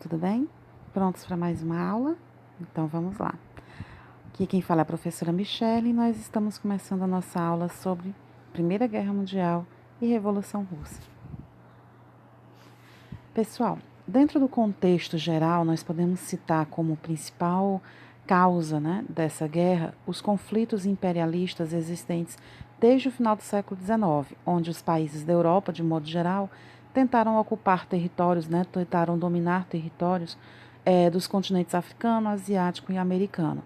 tudo bem? Prontos para mais uma aula? Então vamos lá. Aqui quem fala é a professora Michele e nós estamos começando a nossa aula sobre Primeira Guerra Mundial e Revolução Russa. Pessoal, dentro do contexto geral, nós podemos citar como principal causa, dessa guerra os conflitos imperialistas existentes desde o final do século XIX, onde os países da Europa, de modo geral, tentaram ocupar territórios, tentaram dominar territórios dos continentes africano, asiático e americano,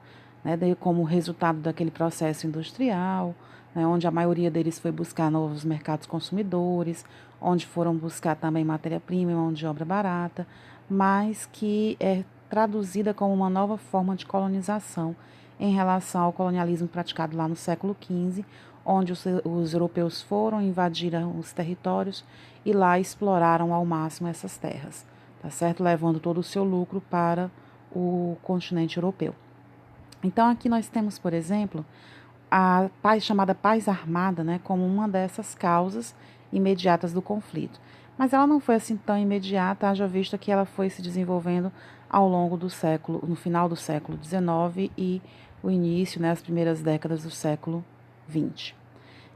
como resultado daquele processo industrial, onde a maioria deles foi buscar novos mercados consumidores, onde foram buscar também matéria-prima e mão de obra barata, mas que é traduzida como uma nova forma de colonização em relação ao colonialismo praticado lá no século XV, onde os europeus foram, invadiram os territórios e lá exploraram ao máximo essas terras, tá certo? Levando todo o seu lucro para o continente europeu. Então aqui nós temos, por exemplo, a paz chamada paz armada, como uma dessas causas imediatas do conflito. Mas ela não foi assim tão imediata, haja vista que ela foi se desenvolvendo ao longo do século, no final do século XIX e o início, as primeiras décadas do século XX.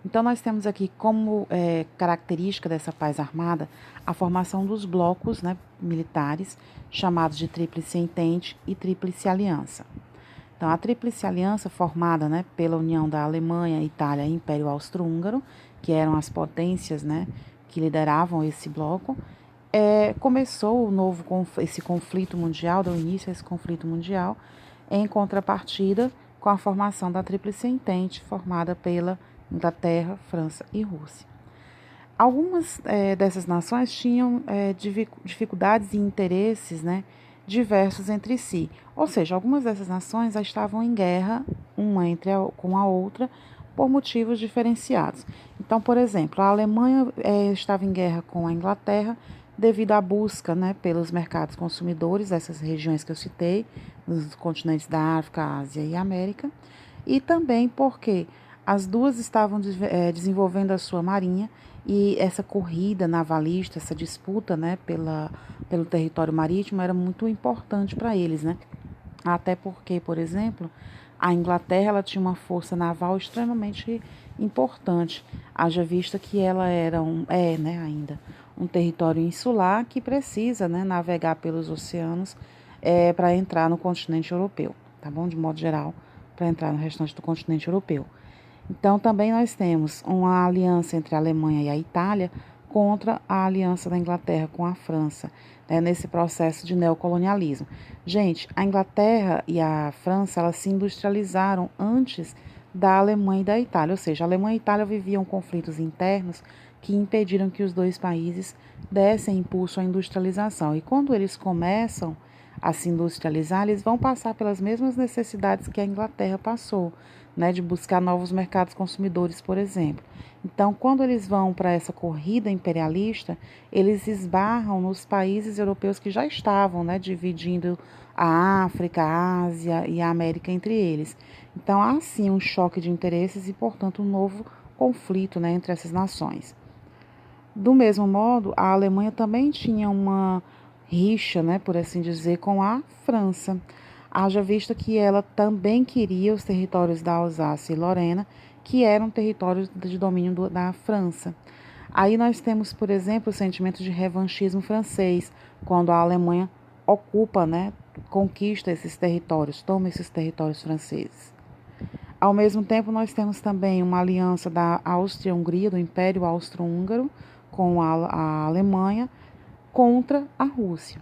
Então, nós temos aqui como característica dessa paz armada a formação dos blocos militares, chamados de Tríplice Entente e Tríplice Aliança. Então, a Tríplice Aliança, formada pela união da Alemanha, Itália e Império Austro-Húngaro, que eram as potências que lideravam esse bloco, começou esse conflito mundial, deu início a esse conflito mundial, em contrapartida com a formação da Tríplice Entente, formada pela Inglaterra, França e Rússia. Algumas dessas nações tinham dificuldades e interesses diversos entre si, ou seja, algumas dessas nações já estavam em guerra uma com a outra por motivos diferenciados. Então, por exemplo, a Alemanha estava em guerra com a Inglaterra devido à busca pelos mercados consumidores dessas regiões que eu citei, nos continentes da África, Ásia e América, e também porque as duas estavam desenvolvendo a sua marinha e essa corrida navalista, essa disputa pelo território marítimo era muito importante para eles, Até porque, por exemplo, a Inglaterra ela tinha uma força naval extremamente importante, haja vista que ela era ainda um território insular que precisa navegar pelos oceanos para entrar no continente europeu, tá bom? De modo geral, para entrar no restante do continente europeu. Então, também nós temos uma aliança entre a Alemanha e a Itália contra a aliança da Inglaterra com a França, nesse processo de neocolonialismo. Gente, a Inglaterra e a França, elas se industrializaram antes da Alemanha e da Itália, ou seja, a Alemanha e a Itália viviam conflitos internos que impediram que os dois países dessem impulso à industrialização. E quando eles começam a se industrializar, eles vão passar pelas mesmas necessidades que a Inglaterra passou, de buscar novos mercados consumidores, por exemplo. Então, quando eles vão para essa corrida imperialista, eles esbarram nos países europeus que já estavam, dividindo a África, a Ásia e a América entre eles. Então, há sim um choque de interesses e, portanto, um novo conflito entre essas nações. Do mesmo modo, a Alemanha também tinha uma rixa, por assim dizer, com a França. Haja vista que ela também queria os territórios da Alsácia e Lorena, que eram territórios de domínio da França. Aí nós temos, por exemplo, o sentimento de revanchismo francês, quando a Alemanha ocupa, conquista esses territórios, toma esses territórios franceses. Ao mesmo tempo, nós temos também uma aliança da Áustria-Hungria, do Império Austro-Húngaro, com a Alemanha, contra a Rússia.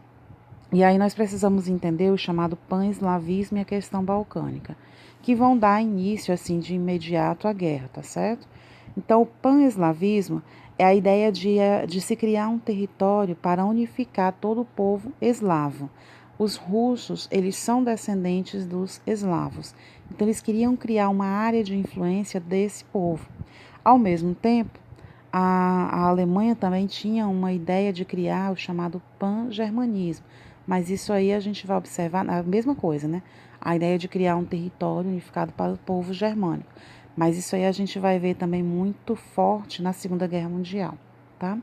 E aí nós precisamos entender o chamado pan-eslavismo e a questão balcânica, que vão dar início, assim, de imediato à guerra, tá certo? Então, o pan-eslavismo é a ideia de se criar um território para unificar todo o povo eslavo. Os russos, eles são descendentes dos eslavos, então eles queriam criar uma área de influência desse povo. Ao mesmo tempo, a Alemanha também tinha uma ideia de criar o chamado pan-germanismo, mas isso aí a gente vai observar a mesma coisa, A ideia de criar um território unificado para o povo germânico. Mas isso aí a gente vai ver também muito forte na Segunda Guerra Mundial, tá?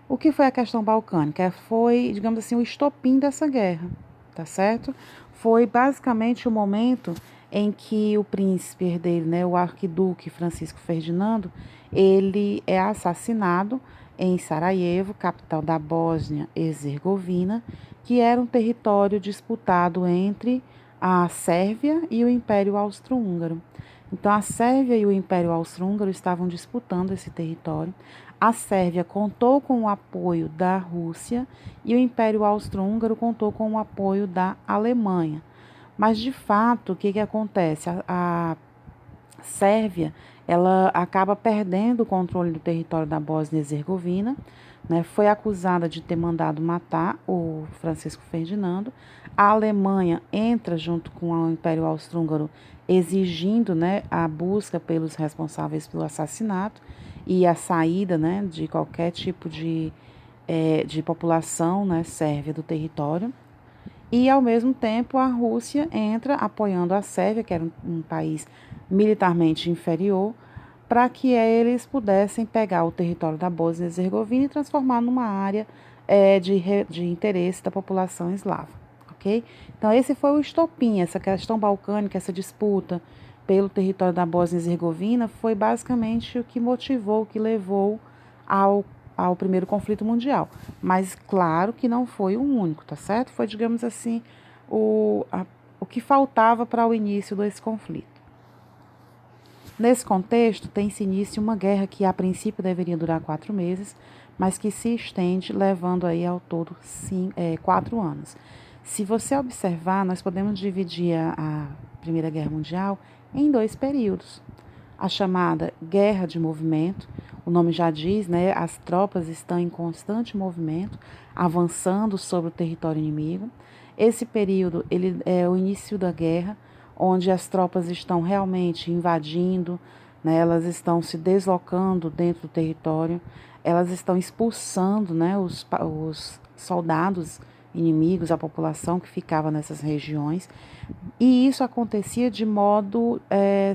O que foi a questão balcânica? Foi, digamos assim, o estopim dessa guerra, tá certo? Foi basicamente o momento em que o príncipe herdeiro, né, o arquiduque Francisco Ferdinando, ele é assassinado em Sarajevo, capital da Bósnia-Herzegovina, que era um território disputado entre a Sérvia e o Império Austro-Húngaro. Então, a Sérvia e o Império Austro-Húngaro estavam disputando esse território. A Sérvia contou com o apoio da Rússia e o Império Austro-Húngaro contou com o apoio da Alemanha. Mas, de fato, o que acontece? A Sérvia, ela acaba perdendo o controle do território da Bósnia-Herzegovina, né? Foi acusada de ter mandado matar o Francisco Ferdinando. A Alemanha entra junto com o Império Austro-Húngaro, exigindo, né, a busca pelos responsáveis pelo assassinato e a saída, né, de qualquer tipo de população, né, sérvia do território. E, ao mesmo tempo, a Rússia entra apoiando a Sérvia, que era um país militarmente inferior, para que eles pudessem pegar o território da Bósnia-Herzegovina e transformar numa área de interesse da população eslava, ok? Então, esse foi o estopim, essa questão balcânica, essa disputa pelo território da Bósnia-Herzegovina foi basicamente o que motivou, o que levou ao primeiro conflito mundial. Mas claro que não foi o único, tá certo? Foi, digamos assim, o que faltava para o início desse conflito. Nesse contexto, tem-se início uma guerra que a princípio deveria durar 4 meses, mas que se estende, levando aí ao todo 4 anos. Se você observar, nós podemos dividir a Primeira Guerra Mundial em 2 períodos. A chamada Guerra de Movimento, o nome já diz, né? As tropas estão em constante movimento, avançando sobre o território inimigo. Esse período ele é o início da guerra, onde as tropas estão realmente invadindo, né? Elas estão se deslocando dentro do território, elas estão expulsando, né, os soldados inimigos, a população que ficava nessas regiões, e isso acontecia de modo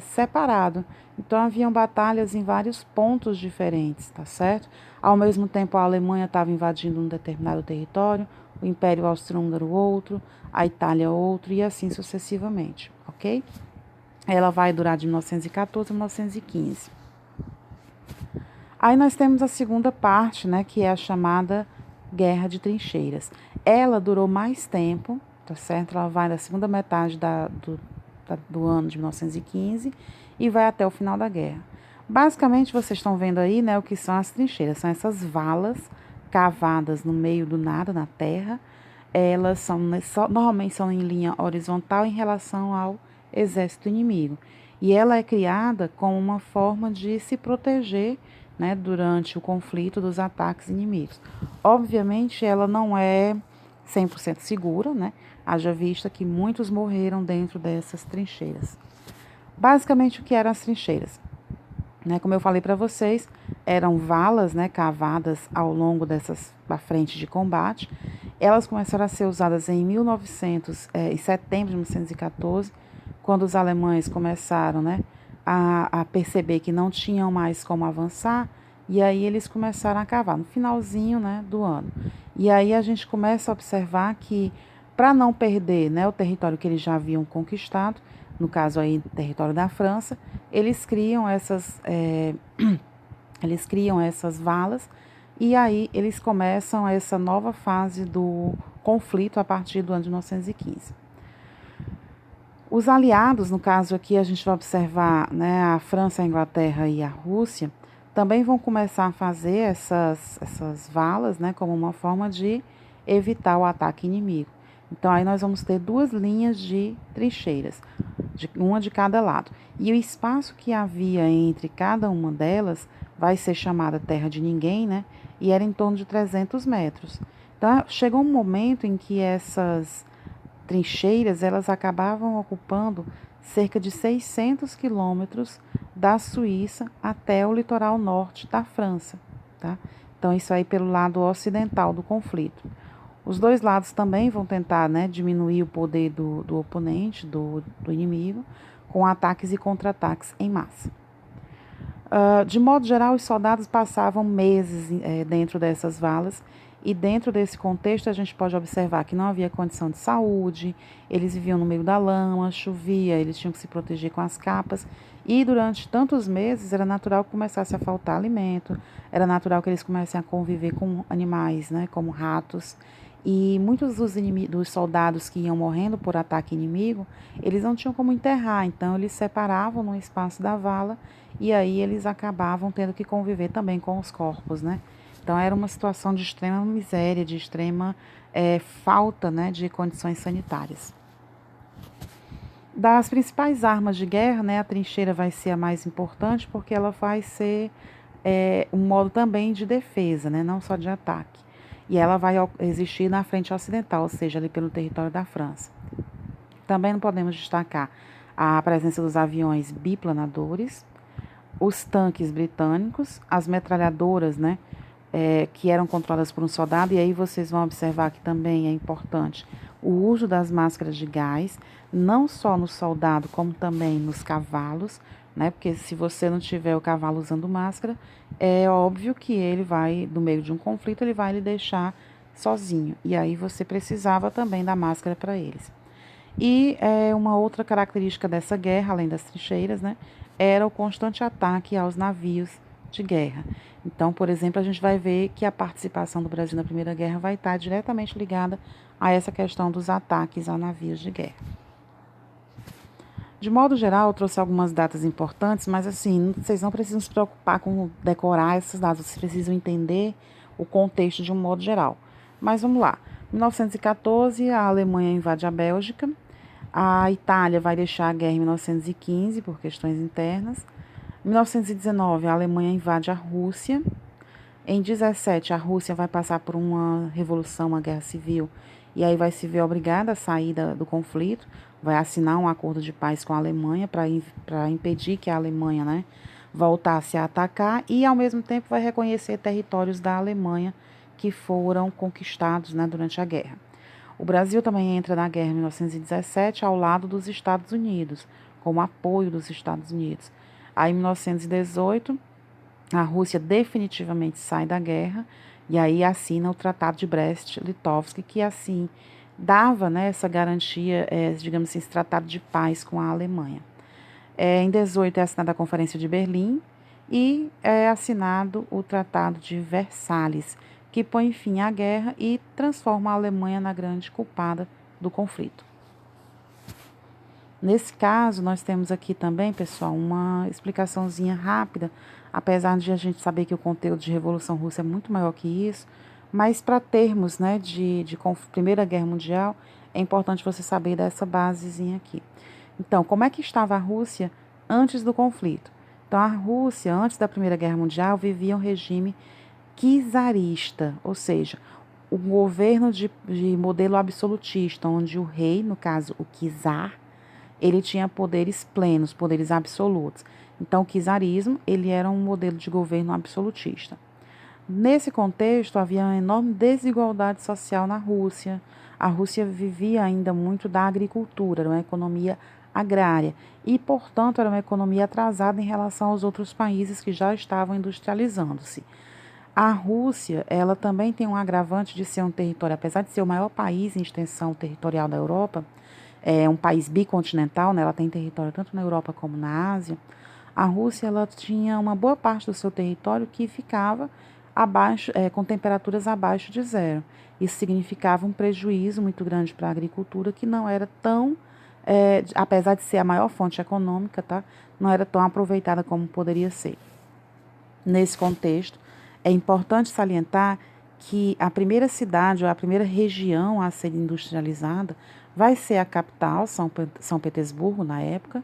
separado. Então, haviam batalhas em vários pontos diferentes, tá certo? Ao mesmo tempo, a Alemanha estava invadindo um determinado território, o Império Austro-Húngaro outro, a Itália outro, e assim sucessivamente, ok? Ela vai durar de 1914 a 1915. Aí nós temos a segunda parte, né, que é a chamada Guerra de Trincheiras. Ela durou mais tempo, tá certo? Ela vai da segunda metade do ano de 1915 e vai até o final da guerra. Basicamente, vocês estão vendo aí, né, o que são as trincheiras. São essas valas cavadas no meio do nada, na terra. Elas são, normalmente são em linha horizontal em relação ao exército inimigo. E ela é criada como uma forma de se proteger, né, durante o conflito dos ataques inimigos. Obviamente, ela não é 100% segura, né? Haja vista que muitos morreram dentro dessas trincheiras. Basicamente, o que eram as trincheiras? Né, como eu falei para vocês, eram valas, né, cavadas ao longo da frente de combate. Elas começaram a ser usadas em setembro de 1914, quando os alemães começaram, né, a perceber que não tinham mais como avançar, e aí eles começaram a cavar no finalzinho, né, do ano. E aí a gente começa a observar que, para não perder, né, o território que eles já haviam conquistado, no caso aí território da França, eles criam essas valas, e aí eles começam essa nova fase do conflito a partir do ano de 1915. Os aliados, no caso aqui a gente vai observar, né, a França, a Inglaterra e a Rússia, também vão começar a fazer essas valas, né, como uma forma de evitar o ataque inimigo. Então, aí nós vamos ter 2 linhas de trincheiras, uma de cada lado. E o espaço que havia entre cada uma delas vai ser chamada Terra de Ninguém, né? E era em torno de 300 metros. Então, chegou um momento em que essas trincheiras, elas acabavam ocupando cerca de 600 quilômetros da Suíça até o litoral norte da França, tá? Então, isso aí pelo lado ocidental do conflito. Os 2 lados também vão tentar, né, diminuir o poder do oponente, do inimigo, com ataques e contra-ataques em massa. De modo geral, os soldados passavam meses dentro dessas valas, e dentro desse contexto a gente pode observar que não havia condição de saúde, eles viviam no meio da lama, chovia, eles tinham que se proteger com as capas, e durante tantos meses era natural que começasse a faltar alimento, era natural que eles começassem a conviver com animais, né, como ratos, e muitos dos soldados que iam morrendo por ataque inimigo, eles não tinham como enterrar, então eles separavam no espaço da vala, e aí eles acabavam tendo que conviver também com os corpos, né? Então era uma situação de extrema miséria, de extrema falta, né, de condições sanitárias. Das principais armas de guerra, né, a trincheira vai ser a mais importante porque ela vai ser um modo também de defesa, né, não só de ataque. E ela vai existir na frente ocidental, ou seja, ali pelo território da França. Também não podemos destacar a presença dos aviões biplanadores, os tanques britânicos, as metralhadoras, né, que eram controladas por um soldado, e aí vocês vão observar que também é importante o uso das máscaras de gás, não só no soldado, como também nos cavalos, né? Porque se você não tiver o cavalo usando máscara, é óbvio que ele vai, no meio de um conflito, ele vai lhe deixar sozinho. E aí você precisava também da máscara para eles. E uma outra característica dessa guerra, além das trincheiras, né, era o constante ataque aos navios de guerra. Então, por exemplo, a gente vai ver que a participação do Brasil na Primeira Guerra vai estar diretamente ligada a essa questão dos ataques a navios de guerra. De modo geral, eu trouxe algumas datas importantes, mas assim, vocês não precisam se preocupar com decorar essas datas, vocês precisam entender o contexto de um modo geral. Mas vamos lá. Em 1914, a Alemanha invade a Bélgica. A Itália vai deixar a guerra em 1915 por questões internas. Em 1919, a Alemanha invade a Rússia. Em 17, a Rússia vai passar por uma revolução, uma guerra civil, e aí vai se ver obrigada a sair do conflito, vai assinar um acordo de paz com a Alemanha para impedir que a Alemanha, né, voltasse a atacar, e ao mesmo tempo vai reconhecer territórios da Alemanha que foram conquistados, né, durante a guerra. O Brasil também entra na guerra em 1917 ao lado dos Estados Unidos, como apoio dos Estados Unidos. Aí, em 1918, a Rússia definitivamente sai da guerra e aí assina o Tratado de Brest-Litovsk, que assim dava, né, essa garantia, digamos assim, esse tratado de paz com a Alemanha. Em 18 é assinada a Conferência de Berlim e é assinado o Tratado de Versalhes, que põe fim à guerra e transforma a Alemanha na grande culpada do conflito. Nesse caso, nós temos aqui também, pessoal, uma explicaçãozinha rápida, apesar de a gente saber que o conteúdo de Revolução Russa é muito maior que isso, mas para termos, né, de Primeira Guerra Mundial, é importante você saber dessa basezinha aqui. Então, como é que estava a Rússia antes do conflito? Então, a Rússia, antes da Primeira Guerra Mundial, vivia um regime czarista, ou seja, um governo de modelo absolutista, onde o rei, no caso o czar, ele tinha poderes plenos, poderes absolutos. Então, o czarismo, ele era um modelo de governo absolutista. Nesse contexto, havia uma enorme desigualdade social na Rússia. A Rússia vivia ainda muito da agricultura, era uma economia agrária e, portanto, era uma economia atrasada em relação aos outros países que já estavam industrializando-se. A Rússia, ela também tem um agravante de ser um território, apesar de ser o maior país em extensão territorial da Europa, é um país bicontinental, né? Ela tem território tanto na Europa como na Ásia. A Rússia, ela tinha uma boa parte do seu território que ficava abaixo, com temperaturas abaixo de zero. Isso significava um prejuízo muito grande para a agricultura, que não era tão, apesar de ser a maior fonte econômica, tá? Não era tão aproveitada como poderia ser. Nesse contexto, é importante salientar que a primeira cidade ou a primeira região a ser industrializada vai ser a capital, São Petersburgo, na época,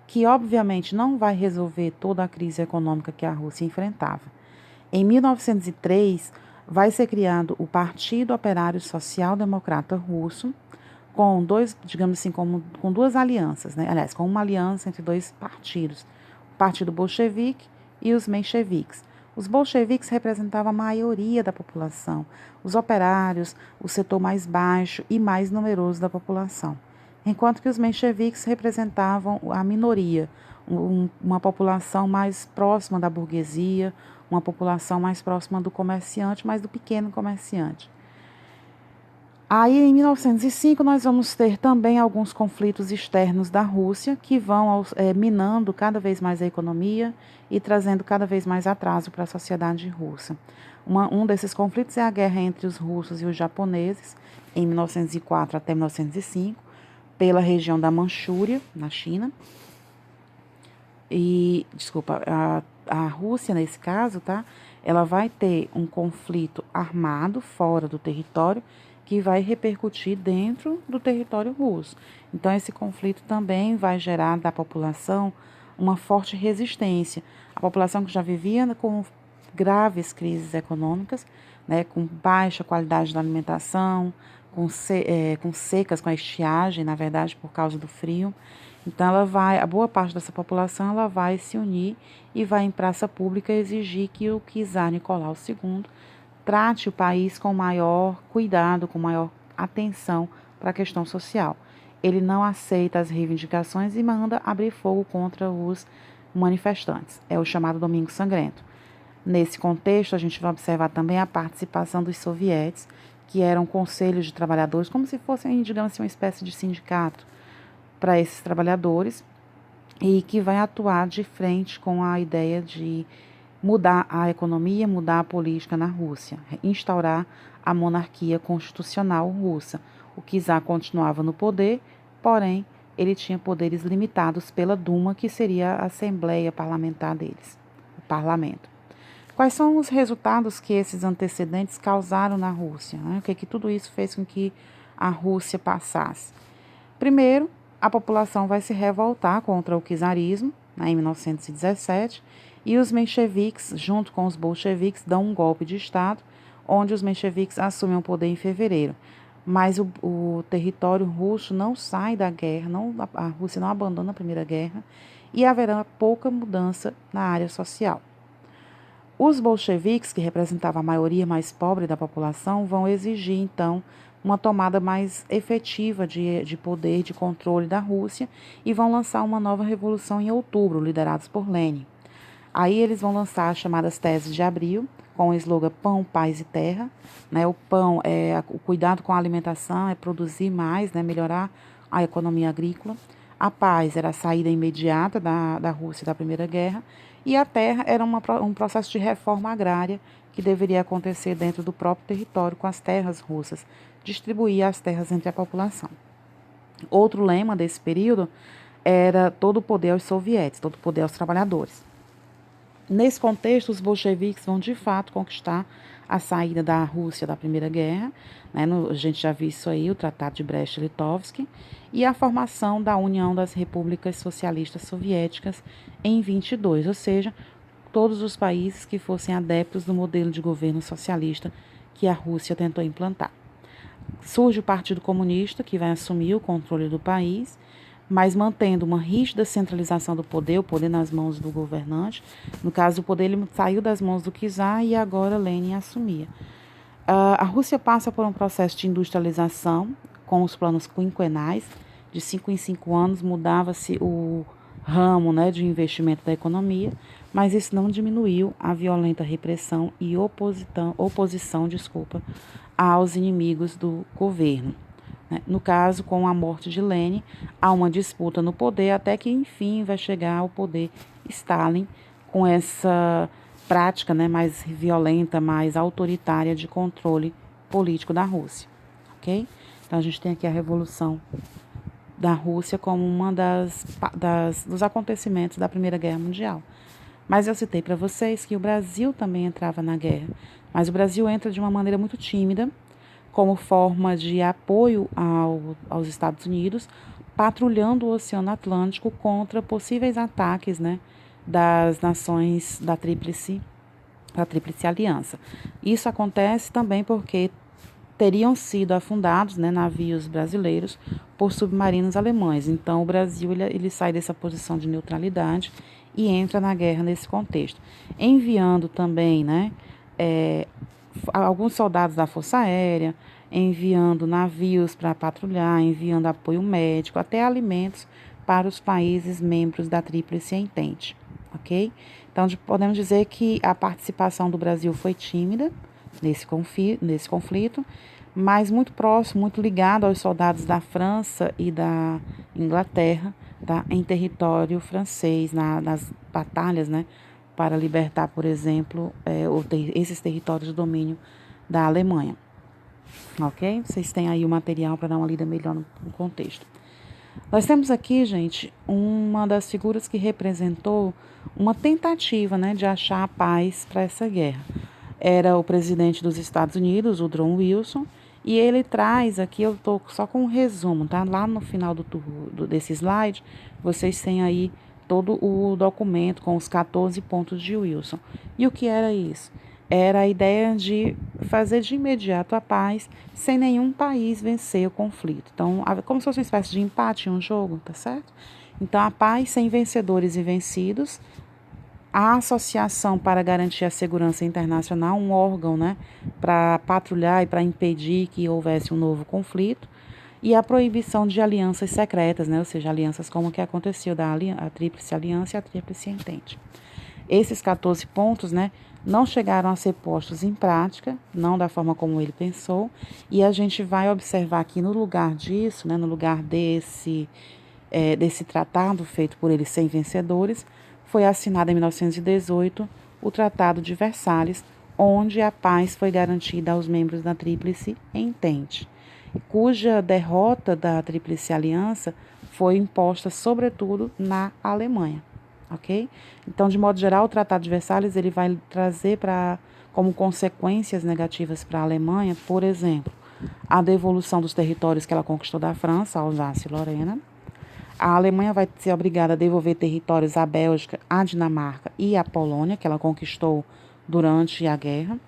que obviamente não vai resolver toda a crise econômica que a Rússia enfrentava. Em 1903, vai ser criado o Partido Operário Social Democrata Russo, com digamos assim, com duas alianças, né? Aliás, com uma aliança entre dois partidos, o Partido Bolchevique e os mencheviques. Os bolcheviques representavam a maioria da população, os operários, o setor mais baixo e mais numeroso da população, enquanto que os mencheviques representavam a minoria, uma população mais próxima da burguesia, uma população mais próxima do comerciante, mas do pequeno comerciante. Aí, em 1905, nós vamos ter também alguns conflitos externos da Rússia que vão minando cada vez mais a economia e trazendo cada vez mais atraso para a sociedade russa. Um desses conflitos é a guerra entre os russos e os japoneses, em 1904 até 1905, pela região da Manchúria, na China. A Rússia, nesse caso, tá? Ela vai ter um conflito armado fora do território que vai repercutir dentro do território russo. Então, esse conflito também vai gerar da população uma forte resistência. A população que já vivia com graves crises econômicas, né, com baixa qualidade da alimentação, com secas, com a estiagem, na verdade, por causa do frio. Então, a boa parte dessa população ela vai se unir e vai em praça pública exigir que o czar Nicolau II trate o país com maior cuidado, com maior atenção para a questão social. Ele não aceita as reivindicações e manda abrir fogo contra os manifestantes. É o chamado Domingo Sangrento. Nesse contexto, a gente vai observar também a participação dos sovietes, que eram conselhos de trabalhadores, como se fossem, digamos assim, uma espécie de sindicato para esses trabalhadores, e que vai atuar de frente com a ideia de mudar a economia, mudar a política na Rússia, instaurar a monarquia constitucional russa. O czar continuava no poder, porém, ele tinha poderes limitados pela Duma, que seria a assembleia parlamentar deles, o parlamento. Quais são os resultados que esses antecedentes causaram na Rússia? Né? O que tudo isso fez com que a Rússia passasse? Primeiro, a população vai se revoltar contra o czarismo, né, em 1917, e os mencheviques, junto com os bolcheviques, dão um golpe de Estado, onde os mencheviques assumem o poder em fevereiro. Mas o território russo não sai da guerra, a Rússia não abandona a Primeira Guerra, e haverá pouca mudança na área social. Os bolcheviques, que representavam a maioria mais pobre da população, vão exigir, então, uma tomada mais efetiva de poder, de controle da Rússia, e vão lançar uma nova revolução em outubro, liderados por Lenin. Aí eles vão lançar as chamadas teses de abril, com o slogan Pão, Paz e Terra. Né? O pão é o cuidado com a alimentação, é produzir mais, né? Melhorar a economia agrícola. A paz era a saída imediata da Rússia da Primeira Guerra. E a terra era um processo de reforma agrária que deveria acontecer dentro do próprio território com as terras russas, distribuir as terras entre a população. Outro lema desse período era todo o poder aos sovietes, todo o poder aos trabalhadores. Nesse contexto, os bolcheviques vão de fato conquistar a saída da Rússia da Primeira Guerra, né? A gente já viu isso aí, o Tratado de Brest-Litovsk, e a formação da União das Repúblicas Socialistas Soviéticas em 22, ou seja, todos os países que fossem adeptos do modelo de governo socialista que a Rússia tentou implantar. Surge o Partido Comunista, que vai assumir o controle do país, mas mantendo uma rígida centralização do poder, o poder nas mãos do governante. No caso, o poder ele saiu das mãos do czar e agora Lenin assumia. A Rússia passa por um processo de industrialização com os planos quinquenais. De 5 em 5 anos mudava-se o ramo, né, de investimento da economia, mas isso não diminuiu a violenta repressão e oposição aos inimigos do governo. No caso, com a morte de Lenin, há uma disputa no poder até que, enfim, vai chegar ao poder Stalin com essa prática, né, mais violenta, mais autoritária de controle político da Rússia. Ok? Então, a gente tem aqui a Revolução da Rússia como uma dos acontecimentos da Primeira Guerra Mundial. Mas eu citei para vocês que o Brasil também entrava na guerra, mas o Brasil entra de uma maneira muito tímida, como forma de apoio aos Estados Unidos, patrulhando o Oceano Atlântico contra possíveis ataques, né, das nações da Tríplice Aliança. Isso acontece também porque teriam sido afundados, né, navios brasileiros por submarinos alemães. Então, o Brasil ele sai dessa posição de neutralidade e entra na guerra nesse contexto, enviando também, né, alguns soldados da Força Aérea, enviando navios para patrulhar, enviando apoio médico, até alimentos para os países membros da Tríplice Entente, ok? Então, podemos dizer que a participação do Brasil foi tímida nesse conflito, mas muito próximo, muito ligado aos soldados da França e da Inglaterra, tá, em território francês, nas batalhas, né, para libertar, por exemplo, esses territórios do domínio da Alemanha. Ok? Vocês têm aí o material para dar uma lida melhor no contexto. Nós temos aqui, gente, uma das figuras que representou uma tentativa, né, de achar a paz para essa guerra. Era o presidente dos Estados Unidos, o Woodrow Wilson, e ele traz aqui, eu estou só com um resumo, tá? Lá no final desse slide, vocês têm aí todo o documento com os 14 pontos de Wilson. E o que era isso? Era a ideia de fazer de imediato a paz sem nenhum país vencer o conflito. Então, como se fosse uma espécie de empate em um jogo, tá certo? Então, a paz sem vencedores e vencidos, a Associação para Garantir a Segurança Internacional, um órgão, né, para patrulhar e para impedir que houvesse um novo conflito, e a proibição de alianças secretas, né, ou seja, alianças como o que aconteceu a Tríplice Aliança e a Tríplice Entente. Esses 14 pontos, né, não chegaram a ser postos em prática, não da forma como ele pensou, e a gente vai observar aqui no lugar disso, né, no lugar desse tratado feito por eles sem vencedores, foi assinado em 1918 o Tratado de Versalhes, onde a paz foi garantida aos membros da Tríplice Entente, cuja derrota da Tríplice Aliança foi imposta sobretudo na Alemanha. Ok? Então, de modo geral, o Tratado de Versalhes ele vai trazer como consequências negativas para a Alemanha, por exemplo, a devolução dos territórios que ela conquistou da França, Alsácia e Lorena. A Alemanha vai ser obrigada a devolver territórios à Bélgica, à Dinamarca e à Polônia, que ela conquistou durante a guerra.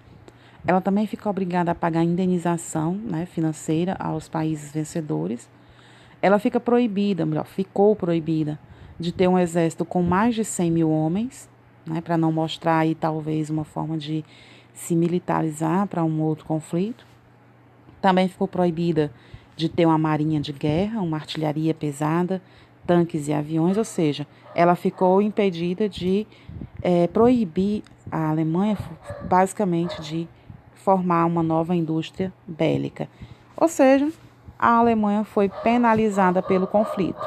Ela também fica obrigada a pagar indenização, né, financeira aos países vencedores. Ela ficou proibida de ter um exército com mais de 100 mil homens, né, para não mostrar aí talvez uma forma de se militarizar para um outro conflito. Também ficou proibida de ter uma marinha de guerra, uma artilharia pesada, tanques e aviões, ou seja, ela ficou impedida de proibir a Alemanha, basicamente, de formar uma nova indústria bélica. Ou seja, a Alemanha foi penalizada pelo conflito.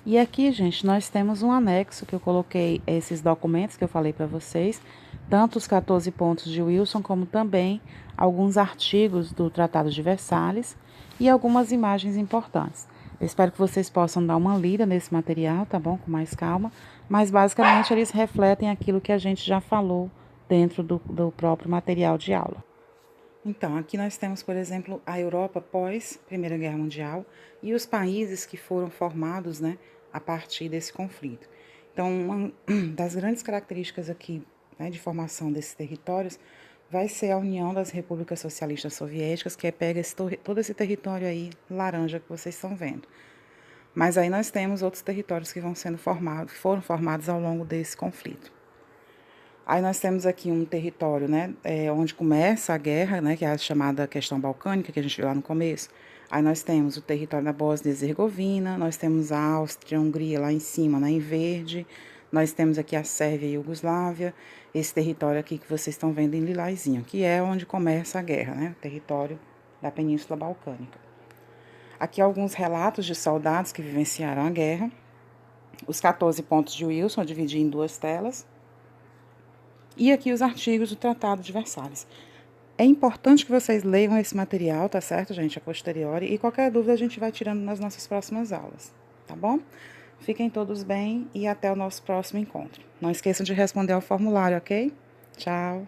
E aqui, gente, nós temos um anexo que eu coloquei esses documentos que eu falei para vocês, tanto os 14 pontos de Wilson, como também alguns artigos do Tratado de Versalhes e algumas imagens importantes. Eu espero que vocês possam dar uma lida nesse material, tá bom? Com mais calma. Mas, basicamente, eles refletem aquilo que a gente já falou dentro do próprio material de aula. Então, aqui nós temos, por exemplo, a Europa pós Primeira Guerra Mundial e os países que foram formados, né, a partir desse conflito. Então, uma das grandes características aqui, né, de formação desses territórios vai ser a União das Repúblicas Socialistas Soviéticas, que pega todo esse território aí laranja que vocês estão vendo. Mas aí nós temos outros territórios que foram formados ao longo desse conflito. Aí nós temos aqui um território, né, onde começa a guerra, né, que é a chamada questão balcânica, que a gente viu lá no começo. Aí nós temos o território da Bósnia e Herzegovina, nós temos a Áustria, a Hungria lá em cima, né, em verde. Nós temos aqui a Sérvia e a Iugoslávia, esse território aqui que vocês estão vendo em lilazinho, que é onde começa a guerra, né, o território da Península Balcânica. Aqui alguns relatos de soldados que vivenciaram a guerra. Os 14 pontos de Wilson, eu dividi em 2 telas. E aqui os artigos do Tratado de Versalhes. É importante que vocês leiam esse material, tá certo, gente, a posteriori, e qualquer dúvida a gente vai tirando nas nossas próximas aulas, tá bom? Fiquem todos bem e até o nosso próximo encontro. Não esqueçam de responder ao formulário, ok? Tchau!